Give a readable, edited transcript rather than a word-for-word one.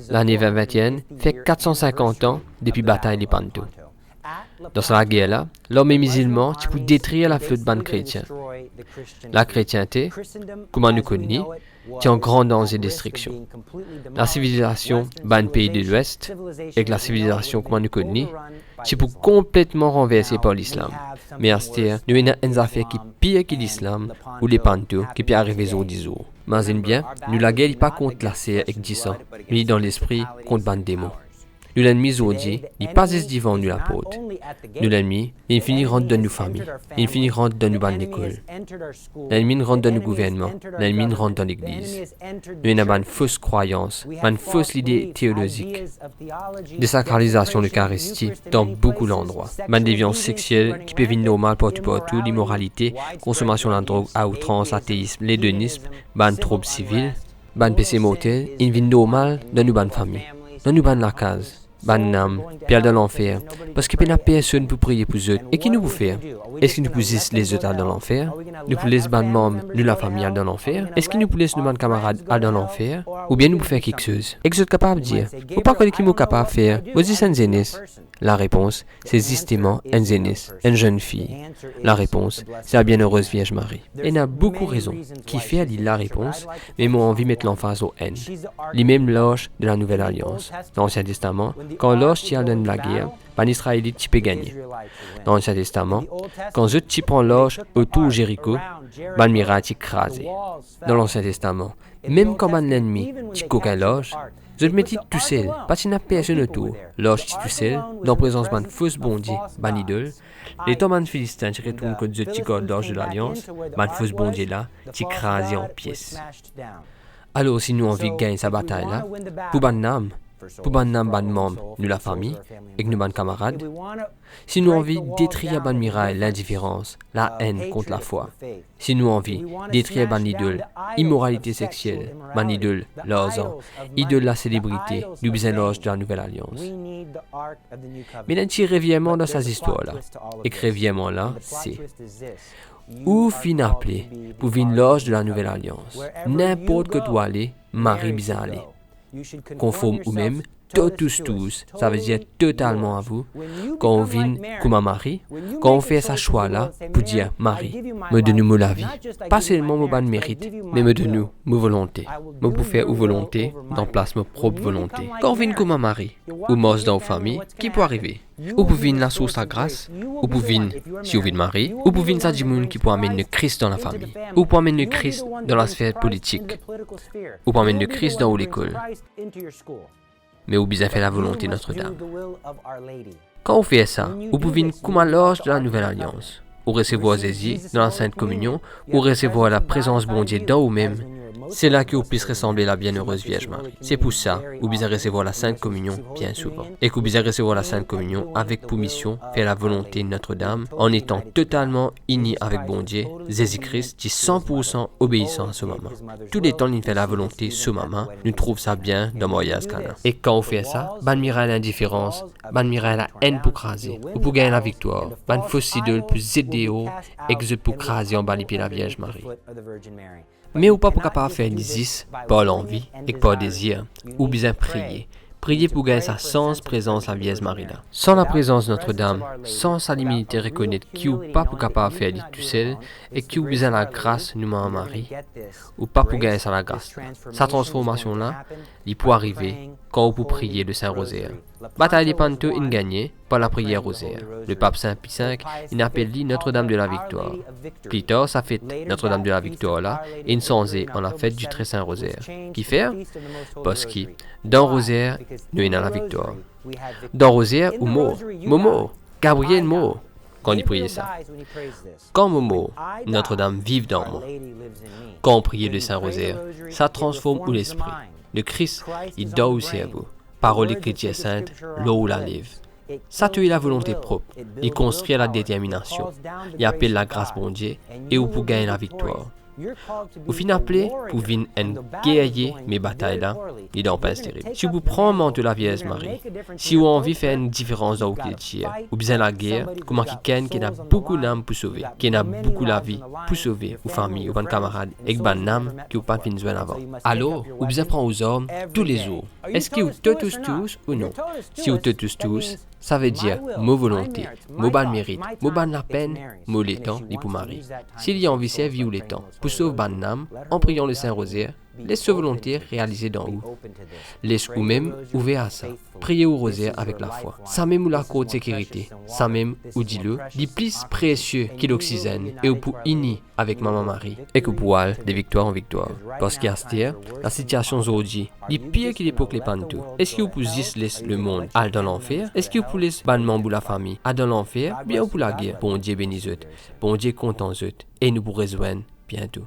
L'année 2021 fait 450 ans depuis la bataille de Lepanto. Dans cette guerre-là, l'homme est musulman qui peut détruire la flotte ban chrétien. La chrétienté, comme nous connaissons, est en grand danger de destruction. La civilisation ban pays de l'Ouest, et la civilisation comme nous connaissons, qui peut complètement renverser par l'islam. Mais à ce temps, nous avons une affaire qui est pire que l'islam ou les pantos qui peut arriver jour 10 jours. Mais bien, nous la guerre n'est pas contre la serre et 10 ans, mais dans l'esprit contre ban démon. Nous l'ennemi aujourd'hui, il n'est pas devant nous l'apôtre. Nous l'ennemi, il finit rentre dans nos familles, il finit rentre dans nos bandes d'école. L'ennemi rentre dans nos gouvernements, l'ennemi rentre dans l'église. Nous avons une fausse croyance, une fausse idée théologique. Désacralisation de l'Eucharistie dans beaucoup d'endroits. Une déviance sexuelle qui peut venir normale partout, l'immoralité, consommation de la drogue à outrance, l'athéisme, l'hédonisme, une trouble civile, une péché mortel, une vie normale dans nos familles, dans nos la case. Âme, Père de l'enfer, parce que personne pour prier pour eux. Et qui nous peut faire? Est-ce que nous pouvons les autres dans l'enfer? Nous pouvons laisser ban membres de la famille dans l'enfer? Est-ce que nous pouvons laisser nos camarades dans l'enfer? Ou bien nous pouvons faire quelque chose? Et que vous êtes capable de dire? Ou pas que nous sommes capables de faire? Vous dites un zénis? La réponse, c'est justement un zénis, une jeune fille. La réponse, c'est la bienheureuse Vierge Marie. Et il y a beaucoup de raisons qui fait la réponse, mais moi envie de mettre l'emphase au N. Les mêmes l'âge de la Nouvelle Alliance, l'Ancien Testament. Quand l'âge tient dans la guerre, les Israélites qui peut gagner. Dans l'Ancien Testament, quand eux qui prend l'âge autour de Jéricho, les mirages qui crasent. Dans l'Ancien Testament, même quand l'ennemi qui coquin l'âge, je me dis tout seul, parce qu'il n'y a personne autour. L'âge qui tout seul, dans la présence d'un fausse bondier, d'un idole, les Tomanes philistins qui retournent contre eux qui gardent l'âge de l'Alliance, d'un fausse bondier là, qui crasent en pièces. Alors si nous envie de gagner sa bataille là, pour une âme, pour ban membre de la famille et nos camarades, si nous envie de détruire ban miraille l'indifférence, la haine contre la foi, si nous envie de détruire ban idole, immoralité sexuelle, ban idole, l'argent, idole la célébrité, nous besoin l'âge de la Nouvelle Alliance. Mais l'un revirement dans ces histoires-là, et que revirement là, c'est où fin appelé pour venir l'âge de la Nouvelle Alliance. N'importe que tu aller, Marie bien aller. Conforme ou même, tous, ça veut dire totalement à vous, quand on vient comme un mari, quand on fait sa choix-là, pour dire, Marie, me donne-nous la vie. Pas seulement mon bon mérite, mais me donne-nous ma volonté. Me pour faire une volonté, dans place ma propre volonté. Quand on vient comme un mari, ou mort dans une famille, qui peut arriver? Ou pour venir la source à grâce, ou pour venir, si on vient de marier, ou pour venir ça du monde qui peut amener le Christ dans la famille, ou pour amener le Christ dans la sphère politique, ou pour amener le Christ dans l'école. Mais ou bien fait la volonté de Notre-Dame. Quand on fait ça, vous pouvez comme à l'âge de la Nouvelle Alliance, ou recevoir Jésus dans la Sainte Communion, ou recevoir la présence bon Dieu dans vous-même. C'est là que vous puissiez ressembler à la bienheureuse Vierge Marie. C'est pour ça que vous pouvez recevoir la Sainte Communion bien souvent. Et que vous pouvez recevoir la Sainte Communion avec pour mission faire la volonté de Notre-Dame en étant totalement unis avec bon Dieu, Jésus-Christ, qui est 100% obéissant à ce moment. Tous les temps, il fait la volonté ce moment, nous trouvons ça bien dans Moïse Cana. Et quand on fait ça, ban miraille l'indifférence, ban miraille la haine pour craser, ou pour gagner la victoire, ban fausse idole plus idéaux, exode pour craser en bas les pieds la Vierge Marie. Mais ou pas pour capable faire l'exis, pas l'envie et pas le désir, ou bien prier. Prier pour gagner sa sans présence la Vierge Marie là. Sans la présence de Notre-Dame, sans sa divinité reconnaître qui ou pas pour capable faire tout seul et qui ou besoin la grâce nous en Marie, ou pas pour gagner sa grâce. Sa transformation là, il peut arriver quand on peut prier le Saint-Rosaire. Bataille des Pantos est gagnée par la prière rosaire. Le pape Saint Pie V, il appelle Notre-Dame de la Victoire. Plus tard, sa fête Notre-Dame de la Victoire là, est insensée en la fête du très Saint Rosaire. Qui fait? Parce que dans Rosaire, nous avons la victoire. Dans Rosaire, ou Momo, Gabriel mort quand il priait ça. Quand Momo, Notre-Dame vive dans moi. Quand on priait le Saint Rosaire, ça transforme où l'esprit. Le Christ, il dort aussi à vous. Parole chrétienne sainte, l'eau ou la lève. Ça tue la volonté propre, il construit la détermination, il appelle la grâce bon Dieu et où pour gagner la victoire. Vous fin appelé pour venir guerrier mes batailles là, ni dans pas terrible. Si vous prenez manteau de la Vierge Marie, si vous avez envie de faire une différence dans le tir, ou bien la guerre, comment quelqu'un qui a beaucoup d'âmes pour sauver, qui a beaucoup la vie pour sauver, ou famille, ou bon camarade, et qui a une âme qui n'a pas fini de avant. Alors, vous bien prendre aux hommes tous les jours. Est-ce que vous tous ou non? Si vous tous, ça veut dire ma volonté, ma bonne mérite, ma bonne la peine, ma le temps, ni pour Marie. S'il y a envie de servir le temps, pour sauver bonne âme, en priant le Saint-Rosaire, laisse ce volontaire réaliser dans vous. Laisse vous-même ouvert à ça. Priez au rosaire avec la foi. Ça même ou la côte de sécurité. Ça même ou dis-le, dit plus précieux que l'oxygène et au pour uni avec Maman Marie et que pour elle, de victoire en victoire. Parce qu'à ce tiers, la situation aujourd'hui, dit pire que l'époque les pantou. Est-ce que vous pouvez laisser le monde aller dans l'enfer? Est-ce que vous pouvez laisser bannement pour la famille aller dans l'enfer? Bien ou pour la guerre? Bon Dieu bénisse eux. Bon Dieu content eux. Et nous vous rejoignons bientôt.